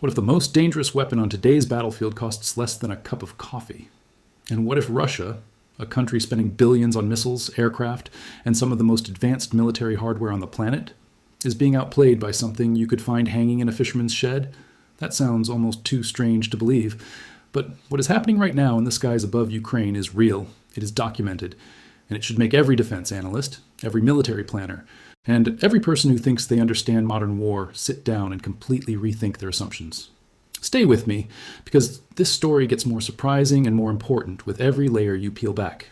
What if the most dangerous weapon on today's battlefield costs less than a cup of coffee? And what if Russia, a country spending billions on missiles, aircraft, and some of the most advanced military hardware on the planet, is being outplayed by something you could find hanging in a fisherman's shed? That sounds almost too strange to believe. But what is happening right now in the skies above Ukraine is real. It is documented. And it should make every defense analyst, every military planner, and every person who thinks they understand modern war sit down and completely rethink their assumptions. Stay with me, because this story gets more surprising and more important with every layer you peel back.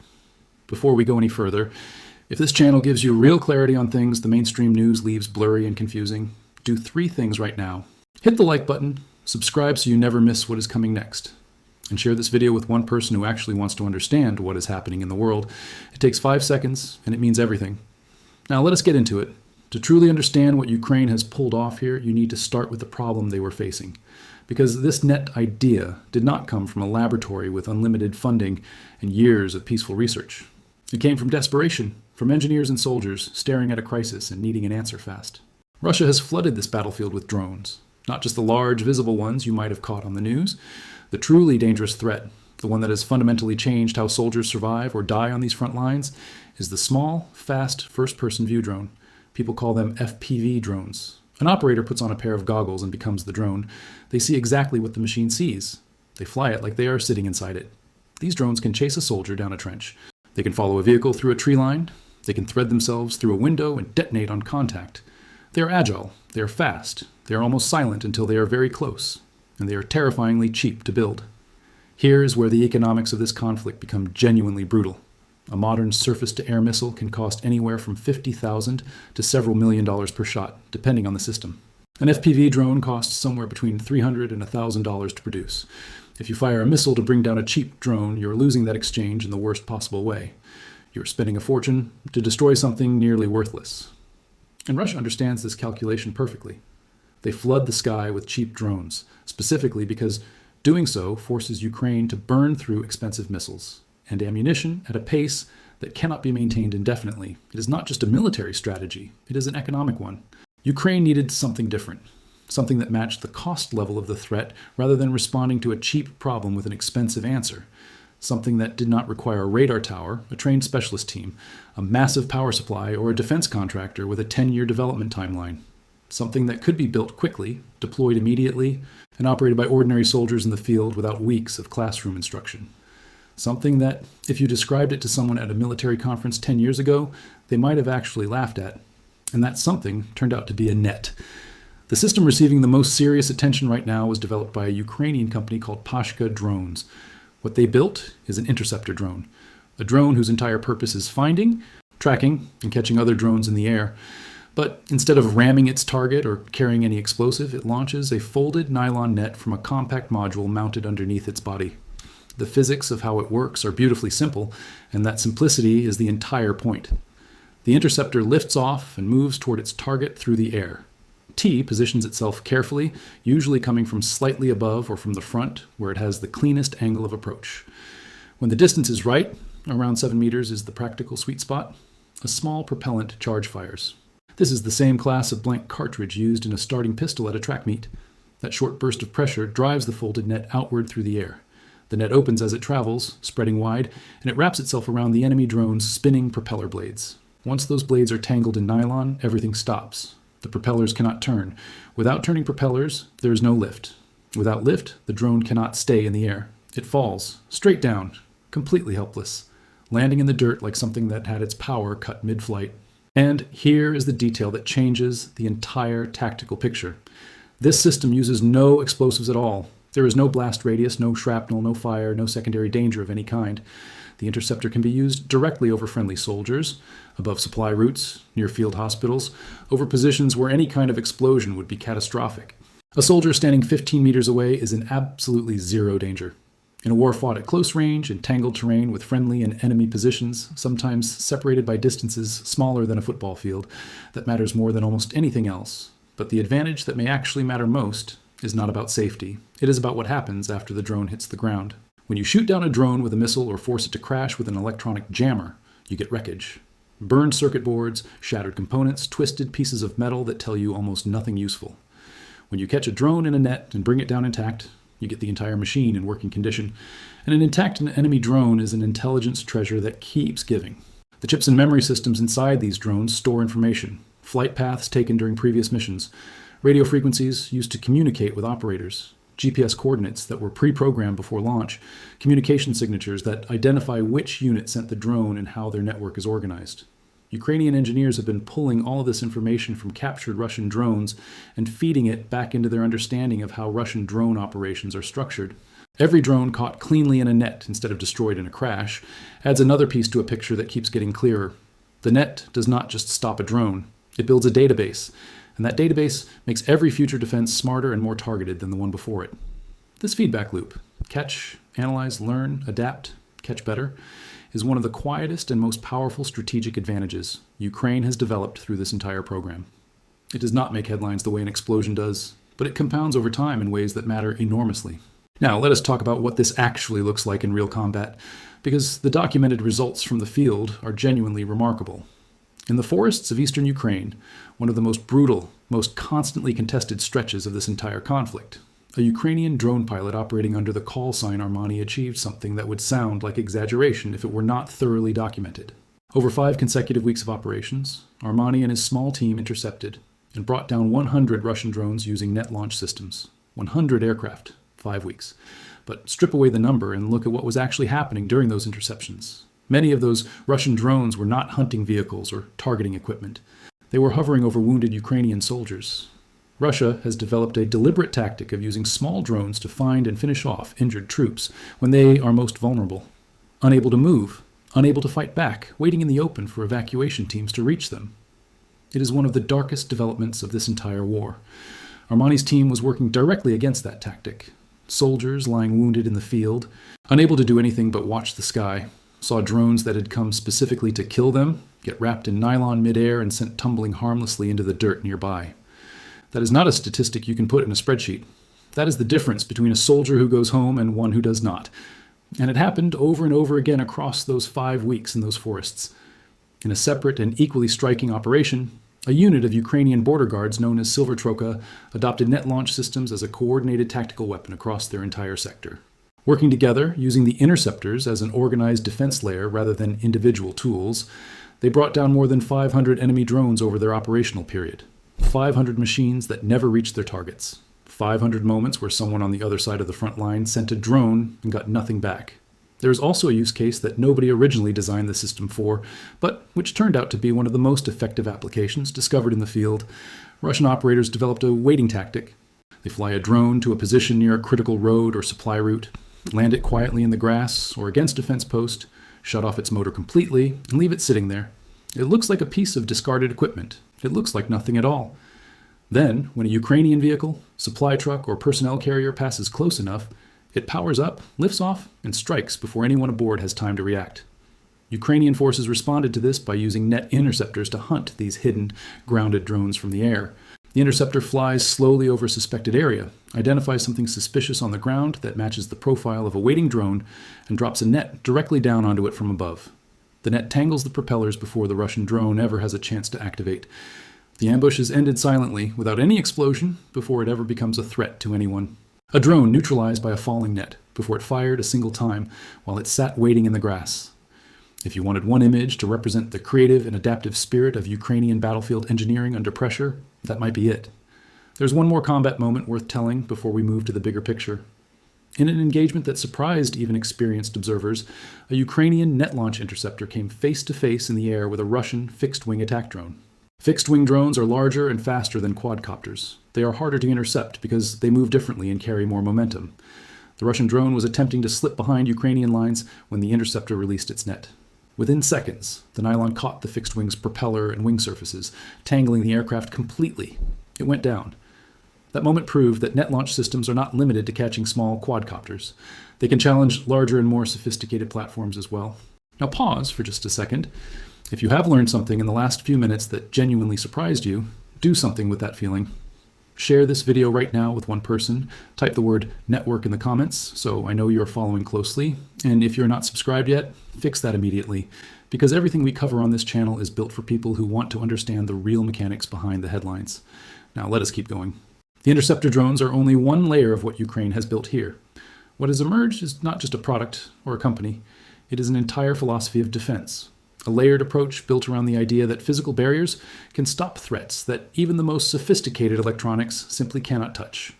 Before we go any further, if this channel gives you real clarity on things the mainstream news leaves blurry and confusing, do 3 things right now. Hit the like button, subscribe so you never miss what is coming next, and share this video with one person who actually wants to understand what is happening in the world. It takes 5 seconds, and it means everything. Now let us get into it. To truly understand what Ukraine has pulled off here, you need to start with the problem they were facing. Because this net idea did not come from a laboratory with unlimited funding and years of peaceful research. It came from desperation, from engineers and soldiers staring at a crisis and needing an answer fast. Russia has flooded this battlefield with drones. Not just the large, visible ones you might have caught on the news. The truly dangerous threat, the one that has fundamentally changed how soldiers survive or die on these front lines, is the small, fast, first-person view drone. People call them FPV drones. An operator puts on a pair of goggles and becomes the drone. They see exactly what the machine sees. They fly it like they are sitting inside it. These drones can chase a soldier down a trench. They can follow a vehicle through a tree line. They can thread themselves through a window and detonate on contact. They are agile. They are fast. They are almost silent until they are very close. And they are terrifyingly cheap to build. Here is where the economics of this conflict become genuinely brutal. A modern surface-to-air missile can cost anywhere from $50,000 to several $1 million per shot, depending on the system. An FPV drone costs somewhere between $300 and $1,000 to produce. If you fire a missile to bring down a cheap drone, you're losing that exchange in the worst possible way. You're spending a fortune to destroy something nearly worthless. And Russia understands this calculation perfectly. They flood the sky with cheap drones, specifically because doing so forces Ukraine to burn through expensive missiles and ammunition at a pace that cannot be maintained indefinitely. It is not just a military strategy, it is an economic one. Ukraine needed something different, something that matched the cost level of the threat rather than responding to a cheap problem with an expensive answer. Something that did not require a radar tower, a trained specialist team, a massive power supply, or a defense contractor with a 10-year development timeline. Something that could be built quickly, deployed immediately, and operated by ordinary soldiers in the field without weeks of classroom instruction. Something that, if you described it to someone at a military conference 10 years ago, they might have actually laughed at. And that something turned out to be a net. The system receiving the most serious attention right now was developed by a Ukrainian company called Pashka Drones. What they built is an interceptor drone, a drone whose entire purpose is finding, tracking, and catching other drones in the air. But instead of ramming its target or carrying any explosive, it launches a folded nylon net from a compact module mounted underneath its body. The physics of how it works are beautifully simple, and that simplicity is the entire point. The interceptor lifts off and moves toward its target through the air. T positions itself carefully, usually coming from slightly above or from the front, where it has the cleanest angle of approach. When the distance is right, around 7 meters is the practical sweet spot, a small propellant charge fires. This is the same class of blank cartridge used in a starting pistol at a track meet. That short burst of pressure drives the folded net outward through the air. The net opens as it travels, spreading wide, and it wraps itself around the enemy drone's spinning propeller blades. Once those blades are tangled in nylon, everything stops. The propellers cannot turn. Without turning propellers, there is no lift. Without lift, the drone cannot stay in the air. It falls, straight down, completely helpless, landing in the dirt like something that had its power cut mid-flight. And here is the detail that changes the entire tactical picture. This system uses no explosives at all. There is no blast radius, no shrapnel, no fire, no secondary danger of any kind. The interceptor can be used directly over friendly soldiers, above supply routes, near field hospitals, over positions where any kind of explosion would be catastrophic. A soldier standing 15 meters away is in absolutely zero danger. In a war fought at close range, in tangled terrain with friendly and enemy positions, sometimes separated by distances smaller than a football field, that matters more than almost anything else. But the advantage that may actually matter most is not about safety. It is about what happens after the drone hits the ground. When you shoot down a drone with a missile or force it to crash with an electronic jammer, you get wreckage. Burned circuit boards, shattered components, twisted pieces of metal that tell you almost nothing useful. When you catch a drone in a net and bring it down intact, you get the entire machine in working condition. And an intact enemy drone is an intelligence treasure that keeps giving. The chips and memory systems inside these drones store information, flight paths taken during previous missions, radio frequencies used to communicate with operators, GPS coordinates that were pre-programmed before launch, communication signatures that identify which unit sent the drone and how their network is organized. Ukrainian engineers have been pulling all of this information from captured Russian drones and feeding it back into their understanding of how Russian drone operations are structured. Every drone caught cleanly in a net instead of destroyed in a crash adds another piece to a picture that keeps getting clearer. The net does not just stop a drone. It builds a database, and that database makes every future defense smarter and more targeted than the one before it. This feedback loop, catch, analyze, learn, adapt, catch better, is one of the quietest and most powerful strategic advantages Ukraine has developed through this entire program. It does not make headlines the way an explosion does, but it compounds over time in ways that matter enormously. Now, let us talk about what this actually looks like in real combat, because the documented results from the field are genuinely remarkable. In the forests of eastern Ukraine, one of the most brutal, most constantly contested stretches of this entire conflict, a Ukrainian drone pilot operating under the call sign Armani achieved something that would sound like exaggeration if it were not thoroughly documented. Over 5 consecutive weeks of operations, Armani and his small team intercepted and brought down 100 Russian drones using net launch systems. 100 aircraft, 5 weeks. But strip away the number and look at what was actually happening during those interceptions. Many of those Russian drones were not hunting vehicles or targeting equipment. They were hovering over wounded Ukrainian soldiers. Russia has developed a deliberate tactic of using small drones to find and finish off injured troops when they are most vulnerable, unable to move, unable to fight back, waiting in the open for evacuation teams to reach them. It is one of the darkest developments of this entire war. Armani's team was working directly against that tactic. Soldiers lying wounded in the field, unable to do anything but watch the sky, saw drones that had come specifically to kill them get wrapped in nylon midair and sent tumbling harmlessly into the dirt nearby. That is not a statistic you can put in a spreadsheet. That is the difference between a soldier who goes home and one who does not. And it happened over and over again across those 5 weeks in those forests. In a separate and equally striking operation, a unit of Ukrainian border guards known as Silver Troika adopted net launch systems as a coordinated tactical weapon across their entire sector. Working together, using the interceptors as an organized defense layer rather than individual tools, they brought down more than 500 enemy drones over their operational period. 500 machines that never reached their targets. 500 moments where someone on the other side of the front line sent a drone and got nothing back. There is also a use case that nobody originally designed the system for, but which turned out to be one of the most effective applications discovered in the field. Russian operators developed a waiting tactic. They fly a drone to a position near a critical road or supply route, land it quietly in the grass or against a fence post, shut off its motor completely, and leave it sitting there. It looks like a piece of discarded equipment. It looks like nothing at all. Then, when a Ukrainian vehicle, supply truck, or personnel carrier passes close enough, it powers up, lifts off, and strikes before anyone aboard has time to react. Ukrainian forces responded to this by using net interceptors to hunt these hidden, grounded drones from the air. The interceptor flies slowly over a suspected area, identifies something suspicious on the ground that matches the profile of a waiting drone, and drops a net directly down onto it from above. The net tangles the propellers before the Russian drone ever has a chance to activate. The ambush is ended silently, without any explosion, before it ever becomes a threat to anyone. A drone neutralized by a falling net, before it fired a single time, while it sat waiting in the grass. If you wanted one image to represent the creative and adaptive spirit of Ukrainian battlefield engineering under pressure, that might be it. There's one more combat moment worth telling before we move to the bigger picture. In an engagement that surprised even experienced observers, a Ukrainian net launch interceptor came face to face in the air with a Russian fixed-wing attack drone. Fixed-wing drones are larger and faster than quadcopters. They are harder to intercept because they move differently and carry more momentum. The Russian drone was attempting to slip behind Ukrainian lines when the interceptor released its net. Within seconds, the nylon caught the fixed-wing's propeller and wing surfaces, tangling the aircraft completely. It went down. That moment proved that net launch systems are not limited to catching small quadcopters. They can challenge larger and more sophisticated platforms as well. Now pause for just a second. If you have learned something in the last few minutes that genuinely surprised you, do something with that feeling. Share this video right now with one person. Type the word network in the comments so I know you're following closely. And if you're not subscribed yet, fix that immediately, because everything we cover on this channel is built for people who want to understand the real mechanics behind the headlines. Now let us keep going. The interceptor drones are only one layer of what Ukraine has built here. What has emerged is not just a product or a company, it is an entire philosophy of defense. A layered approach built around the idea that physical barriers can stop threats that even the most sophisticated electronics simply cannot touch.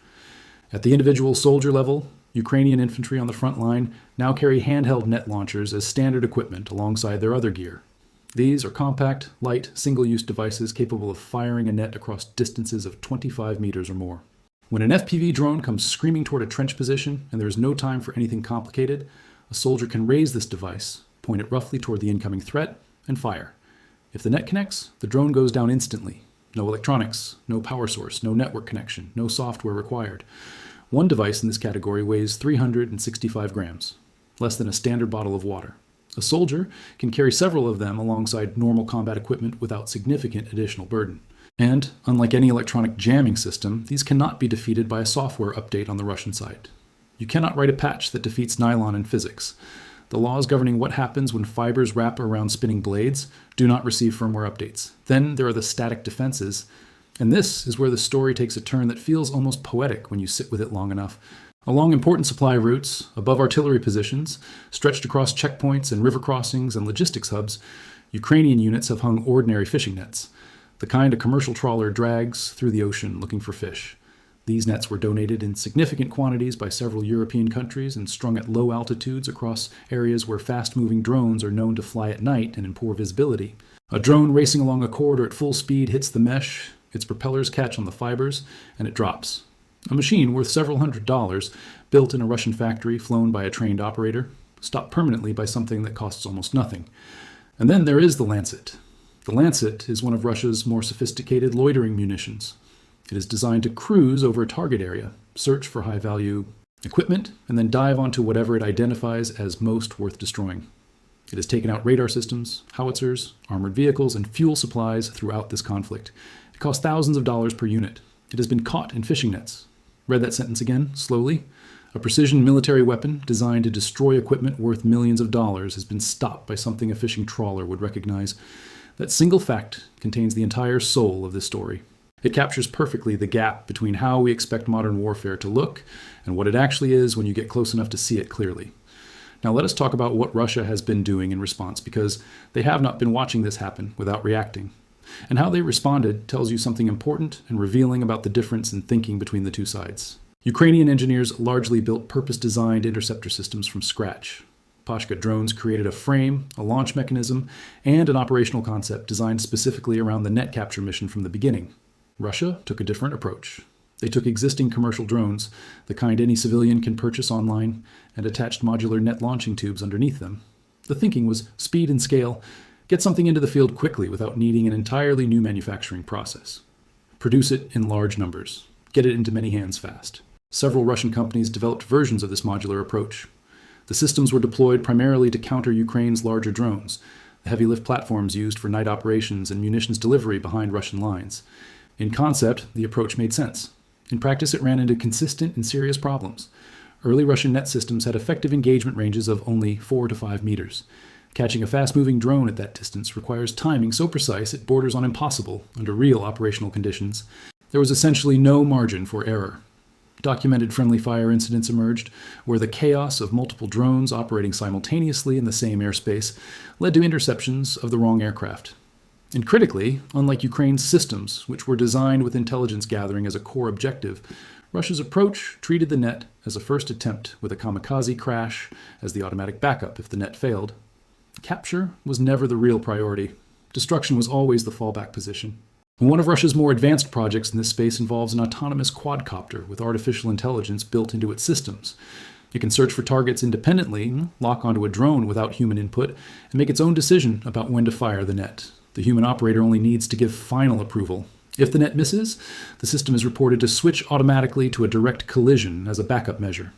At the individual soldier level, Ukrainian infantry on the front line now carry handheld net launchers as standard equipment alongside their other gear. These are compact, light, single-use devices capable of firing a net across distances of 25 meters or more. When an FPV drone comes screaming toward a trench position and there is no time for anything complicated, a soldier can raise this device, point it roughly toward the incoming threat, and fire. If the net connects, the drone goes down instantly. No electronics, no power source, no network connection, no software required. One device in this category weighs 365 grams, less than a standard bottle of water. A soldier can carry several of them alongside normal combat equipment without significant additional burden. And, unlike any electronic jamming system, these cannot be defeated by a software update on the Russian side. You cannot write a patch that defeats nylon in physics. The laws governing what happens when fibers wrap around spinning blades do not receive firmware updates. Then there are the static defenses, and this is where the story takes a turn that feels almost poetic when you sit with it long enough. Along important supply routes, above artillery positions, stretched across checkpoints and river crossings and logistics hubs, Ukrainian units have hung ordinary fishing nets, the kind a commercial trawler drags through the ocean looking for fish. These nets were donated in significant quantities by several European countries and strung at low altitudes across areas where fast-moving drones are known to fly at night and in poor visibility. A drone racing along a corridor at full speed hits the mesh, its propellers catch on the fibers, and it drops. A machine worth several $100s, built in a Russian factory, flown by a trained operator, stopped permanently by something that costs almost nothing. And then there is the Lancet. The Lancet is one of Russia's more sophisticated loitering munitions. It is designed to cruise over a target area, search for high-value equipment, and then dive onto whatever it identifies as most worth destroying. It has taken out radar systems, howitzers, armored vehicles, and fuel supplies throughout this conflict. It costs thousands of dollars per unit. It has been caught in fishing nets. Read that sentence again, slowly. A precision military weapon designed to destroy equipment worth millions of dollars has been stopped by something a fishing trawler would recognize. That single fact contains the entire soul of this story. It captures perfectly the gap between how we expect modern warfare to look and what it actually is when you get close enough to see it clearly. Now let us talk about what Russia has been doing in response, because they have not been watching this happen without reacting. And how they responded tells you something important and revealing about the difference in thinking between the two sides. Ukrainian engineers largely built purpose-designed interceptor systems from scratch. Pashka drones created a frame, a launch mechanism, and an operational concept designed specifically around the net capture mission from the beginning. Russia took a different approach. They took existing commercial drones, the kind any civilian can purchase online, and attached modular net launching tubes underneath them. The thinking was speed and scale. Get something into the field quickly without needing an entirely new manufacturing process. Produce it in large numbers. Get it into many hands fast. Several Russian companies developed versions of this modular approach. The systems were deployed primarily to counter Ukraine's larger drones, the heavy lift platforms used for night operations and munitions delivery behind Russian lines. In concept, the approach made sense. In practice, it ran into consistent and serious problems. Early Russian net systems had effective engagement ranges of only 4 to 5 meters. Catching a fast-moving drone at that distance requires timing so precise it borders on impossible under real operational conditions. There was essentially no margin for error. Documented friendly fire incidents emerged, where the chaos of multiple drones operating simultaneously in the same airspace led to interceptions of the wrong aircraft. And critically, unlike Ukraine's systems, which were designed with intelligence gathering as a core objective, Russia's approach treated the net as a first attempt, with a kamikaze crash as the automatic backup if the net failed. Capture was never the real priority. Destruction was always the fallback position. One of Russia's more advanced projects in this space involves an autonomous quadcopter with artificial intelligence built into its systems. It can search for targets independently, lock onto a drone without human input, and make its own decision about when to fire the net. The human operator only needs to give final approval. If the net misses, the system is reported to switch automatically to a direct collision as a backup measure.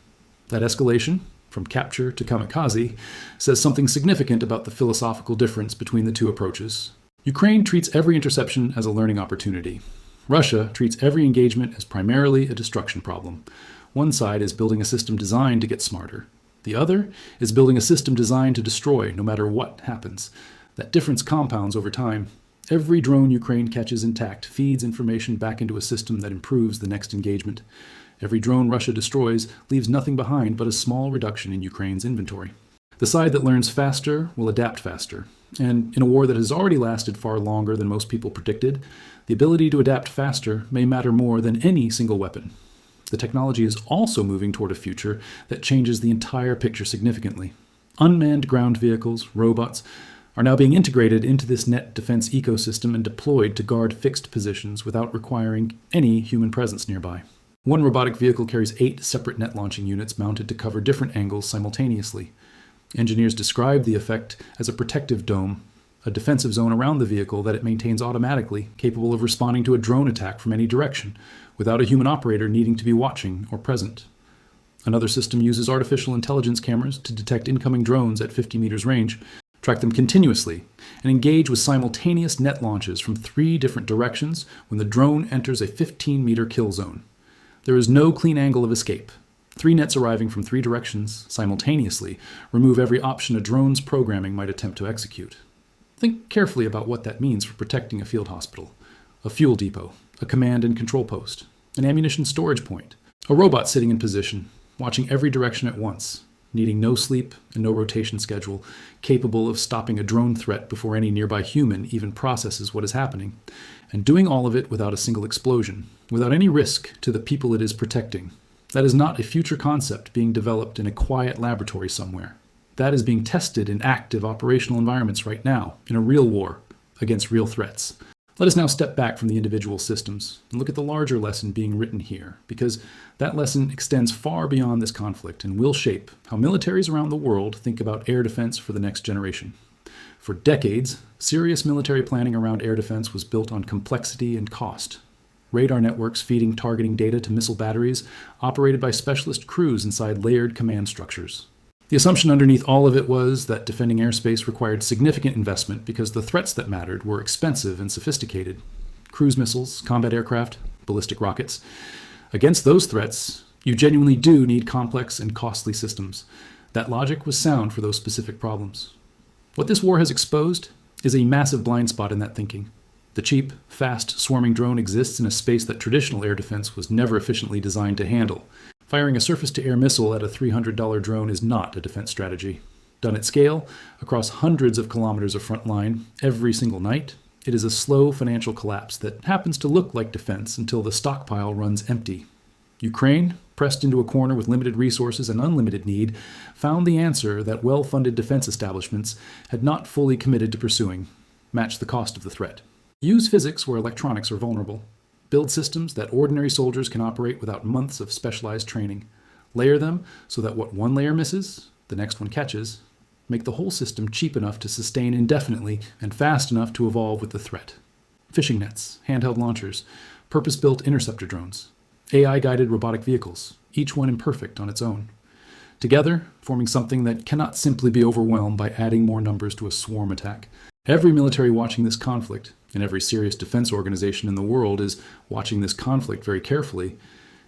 That escalation, from capture to kamikaze, says something significant about the philosophical difference between the two approaches. Ukraine treats every interception as a learning opportunity. Russia treats every engagement as primarily a destruction problem. One side is building a system designed to get smarter. The other is building a system designed to destroy no matter what happens. That difference compounds over time. Every drone Ukraine catches intact feeds information back into a system that improves the next engagement. Every drone Russia destroys leaves nothing behind but a small reduction in Ukraine's inventory. The side that learns faster will adapt faster. And in a war that has already lasted far longer than most people predicted, the ability to adapt faster may matter more than any single weapon. The technology is also moving toward a future that changes the entire picture significantly. Unmanned ground vehicles, robots, are now being integrated into this net defense ecosystem and deployed to guard fixed positions without requiring any human presence nearby. One robotic vehicle carries 8 separate net launching units mounted to cover different angles simultaneously. Engineers describe the effect as a protective dome, a defensive zone around the vehicle that it maintains automatically, capable of responding to a drone attack from any direction, without a human operator needing to be watching or present. Another system uses artificial intelligence cameras to detect incoming drones at 50 meters range, track them continuously, and engage with simultaneous net launches from 3 different directions when the drone enters a 15-meter kill zone. There is no clean angle of escape. 3 nets arriving from 3 directions simultaneously remove every option a drone's programming might attempt to execute. Think carefully about what that means for protecting a field hospital, a fuel depot, a command and control post, an ammunition storage point, a robot sitting in position, watching every direction at once, needing no sleep and no rotation schedule, capable of stopping a drone threat before any nearby human even processes what is happening, and doing all of it without a single explosion, without any risk to the people it is protecting. That is not a future concept being developed in a quiet laboratory somewhere. That is being tested in active operational environments right now, in a real war, against real threats. Let us now step back from the individual systems and look at the larger lesson being written here, because that lesson extends far beyond this conflict and will shape how militaries around the world think about air defense for the next generation. For decades, serious military planning around air defense was built on complexity and cost. Radar networks feeding targeting data to missile batteries, operated by specialist crews inside layered command structures. The assumption underneath all of it was that defending airspace required significant investment because the threats that mattered were expensive and sophisticated. Cruise missiles, combat aircraft, ballistic rockets. Against those threats, you genuinely do need complex and costly systems. That logic was sound for those specific problems. What this war has exposed is a massive blind spot in that thinking. The cheap, fast, swarming drone exists in a space that traditional air defense was never efficiently designed to handle. Firing a surface-to-air missile at a $300 drone is not a defense strategy. Done at scale, across hundreds of kilometers of front line, every single night, it is a slow financial collapse that happens to look like defense until the stockpile runs empty. Ukraine, pressed into a corner with limited resources and unlimited need, found the answer that well-funded defense establishments had not fully committed to pursuing: match the cost of the threat. Use physics where electronics are vulnerable. Build systems that ordinary soldiers can operate without months of specialized training. Layer them so that what one layer misses, the next one catches. Make the whole system cheap enough to sustain indefinitely and fast enough to evolve with the threat. Fishing nets, handheld launchers, purpose-built interceptor drones, AI-guided robotic vehicles, each one imperfect on its own. Together, forming something that cannot simply be overwhelmed by adding more numbers to a swarm attack. Every military watching this conflict, and every serious defense organization in the world is watching this conflict very carefully,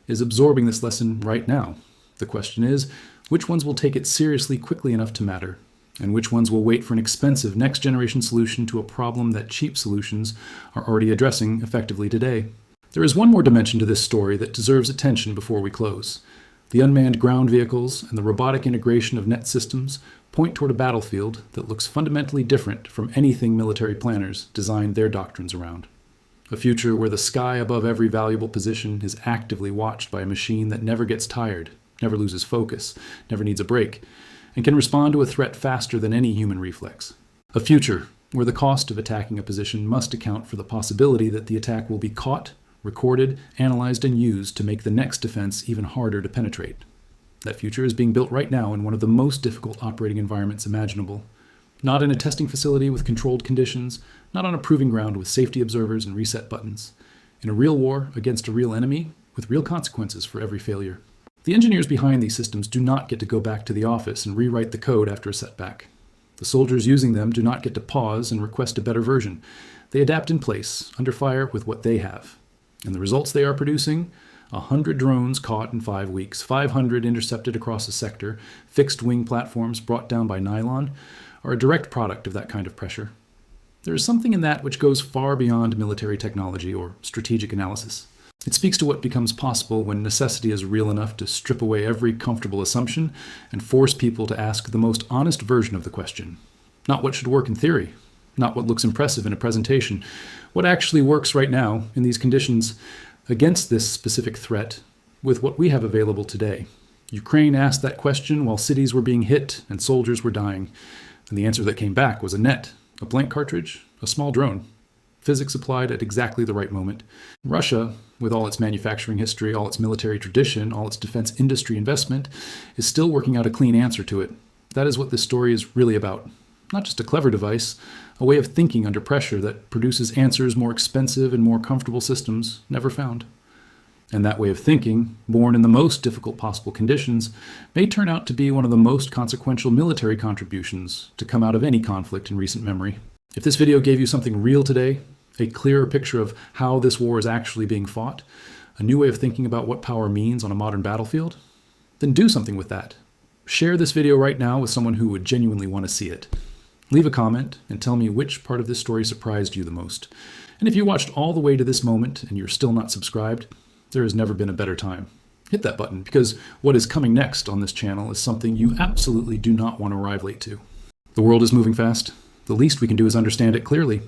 is absorbing this lesson right now. The question is, which ones will take it seriously quickly enough to matter? And which ones will wait for an expensive next-generation solution to a problem that cheap solutions are already addressing effectively today? There is one more dimension to this story that deserves attention before we close. The unmanned ground vehicles and the robotic integration of net systems point toward a battlefield that looks fundamentally different from anything military planners designed their doctrines around. A future where the sky above every valuable position is actively watched by a machine that never gets tired, never loses focus, never needs a break, and can respond to a threat faster than any human reflex. A future where the cost of attacking a position must account for the possibility that the attack will be caught, recorded, analyzed, and used to make the next defense even harder to penetrate. That future is being built right now in one of the most difficult operating environments imaginable. Not in a testing facility with controlled conditions, not on a proving ground with safety observers and reset buttons. In a real war against a real enemy with real consequences for every failure. The engineers behind these systems do not get to go back to the office and rewrite the code after a setback. The soldiers using them do not get to pause and request a better version. They adapt in place, under fire with what they have. And the results they are producing: 100 drones caught in 5 weeks, 500 intercepted across a sector, fixed-wing platforms brought down by nylon, are a direct product of that kind of pressure. There is something in that which goes far beyond military technology or strategic analysis. It speaks to what becomes possible when necessity is real enough to strip away every comfortable assumption and force people to ask the most honest version of the question. Not what should work in theory, not what looks impressive in a presentation, what actually works right now in these conditions against this specific threat with what we have available today. Ukraine asked that question while cities were being hit and soldiers were dying, and the answer that came back was a net, a blank cartridge, a small drone. Physics applied at exactly the right moment. Russia, with all its manufacturing history, all its military tradition, all its defense industry investment, is still working out a clean answer to it. That is what this story is really about. Not just a clever device, a way of thinking under pressure that produces answers more expensive and more comfortable systems never found. And that way of thinking, born in the most difficult possible conditions, may turn out to be one of the most consequential military contributions to come out of any conflict in recent memory. If this video gave you something real today, a clearer picture of how this war is actually being fought, a new way of thinking about what power means on a modern battlefield, then do something with that. Share this video right now with someone who would genuinely want to see it. Leave a comment and tell me which part of this story surprised you the most. And if you watched all the way to this moment and you're still not subscribed, there has never been a better time. Hit that button, because what is coming next on this channel is something you absolutely do not want to arrive late to. The world is moving fast. The least we can do is understand it clearly.